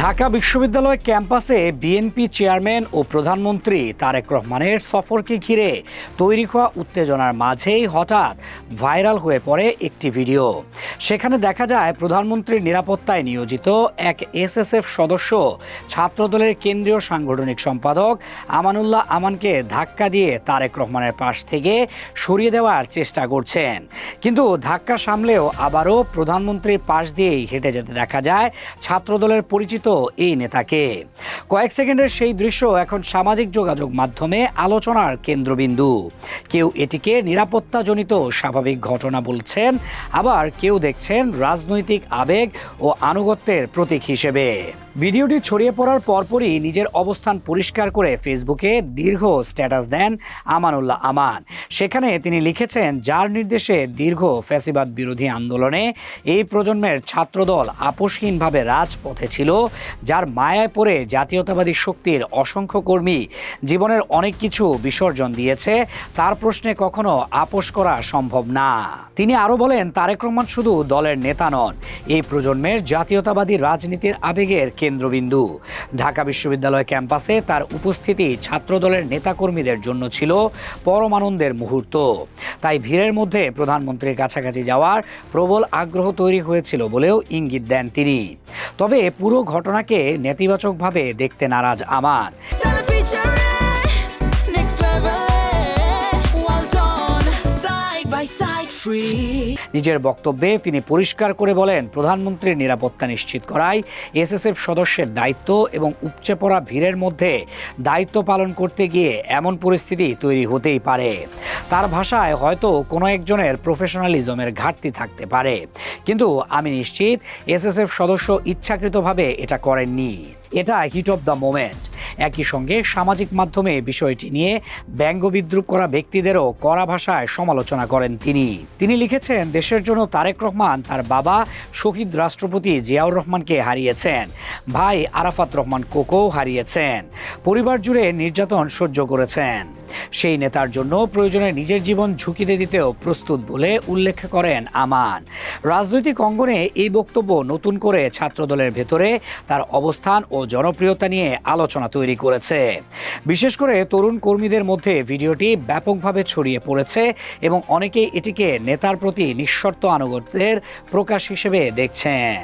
ঢাকা বিশ্ববিদ্যালয় ক্যাম্পাসে BNP chairman ও প্রধানমন্ত্রী তারেক রহমানের সফরকে ঘিরে তৈরি হওয়া উত্তেজনার মাঝেই হঠাৎ ভাইরাল হয়ে পড়ে একটি ভিডিও। সেখানে দেখা যায় প্রধানমন্ত্রীর নিরাপত্তায় নিয়োজিত এক এসএসএফ সদস্য ছাত্রদলের কেন্দ্রীয় সাংগঠনিক সম্পাদক আমানুল্লাহ আমানকে ধাক্কা দিয়ে তারেক রহমানের পাশ থেকে সরিয়ে দেওয়ার চেষ্টা করছেন। কিন্তু ধাক্কা সামলেও আবারও প্রধানমন্ত্রীর পাশ দিয়েই হেঁটে যেতে দেখা যায় ছাত্রদলের পরিচিত এই নেতাকে। কয়েক সেকেন্ডের সেই দৃশ্য এখন সামাজিক যোগাযোগ মাধ্যমে আলোচনার কেন্দ্রবিন্দু। কেউ এটিকে নিরাপত্তাজনিত স্বাভাবিক ঘটনা বলছেন, আবার কেউ দেখছেন রাজনৈতিক আবেগ ও আনুগত্যের প্রতীক হিসেবে। ভিডিওটি ছড়িয়ে পড়ার পরপরই নিজের অবস্থান পরিষ্কার করে ফেসবুকে দীর্ঘ স্ট্যাটাস দেন আমানুল্লাহ আমান। সেখানে তিনি লিখেছেন, যার নির্দেশে দীর্ঘ ফ্যাসিবাদ বিরোধী আন্দোলনে এই প্রজন্মের ছাত্রদল আপোষহীনভাবে রাজপথে ছিল, যার মায়ায় পড়ে জাতীয়তাবাদী শক্তির অসংখ্য কর্মী জীবনের অনেক কিছু বিসর্জন দিয়েছে, তার প্রশ্নে কখনো আপোষ করা সম্ভব না। তিনি আরও বলেন, তারেক রহমান শুধু দলের নেতা নন, এই প্রজন্মের জাতীয়তাবাদী রাজনীতির আবেগের কেন্দ্রবিন্দু। ঢাকা বিশ্ববিদ্যালয় ক্যাম্পাসে তার উপস্থিতি ছাত্রদলের নেতাকর্মীদের জন্য ছিল পরম আনন্দের মুহূর্ত। তাই ভিড়ের মধ্যে প্রধানমন্ত্রীর কাছাকাছি যাওয়ার প্রবল আগ্রহ তৈরি হয়েছিল বলেও ইঙ্গিত দেন তিনি। তবে পুরো ঘটনাকে নেতিবাচকভাবে দেখতে নারাজ আমান। নিজের বক্তব্যে তিনি পরিষ্কার করে বলেন, প্রধানমন্ত্রীর নিরাপত্তা নিশ্চিত করাই এসএসএফ সদস্যের দায়িত্ব এবং উপচে পড়া ভিড়ের মধ্যে দায়িত্ব পালন করতে গিয়ে এমন পরিস্থিতি তৈরি হতেই পারে। তার ভাষায় হয়তো কোনো একজনের প্রফেশনালিজমের ঘাটতি থাকতে পারে, কিন্তু আমি নিশ্চিত এসএসএফ সদস্য ইচ্ছাকৃতভাবে এটা করেননি। এটা হিট অফ দ্য মোমেন্ট। একই সঙ্গে সামাজিক মাধ্যমে বিষয়টি নিয়ে ব্যঙ্গ বিদ্রুপ করা ব্যক্তিদেরও কড়া ভাষায় সমালোচনা করেন তিনি লিখেছেন, দেশের জন্য তারেক রহমান তার বাবা শহীদ রাষ্ট্রপতি জিয়াউর রহমানকে হারিয়েছেন, ভাই আরাফাত রহমান কোকো হারিয়েছেন, পরিবার জুড়ে নির্যাতন সহ্য করেছেন। সেই নেতার জন্য প্রয়োজনে নিজের জীবন ঝুঁকিতে দিতেও প্রস্তুত বলে উল্লেখ করেন আমান। রাজনৈতিক অঙ্গনে এই বক্তব্য নতুন করে ছাত্রদলের ভেতরে তার অবস্থান ও জনপ্রিয়তা নিয়ে আলোচনা তৈরি করেছে। বিশেষ করে তরুণ কর্মীদের মধ্যে ভিডিওটি ব্যাপকভাবে ছড়িয়ে পড়েছে এবং অনেকেই এটিকে নেতার প্রতি নিঃশর্ত আনুগত্যের প্রকাশ হিসেবে দেখছেন।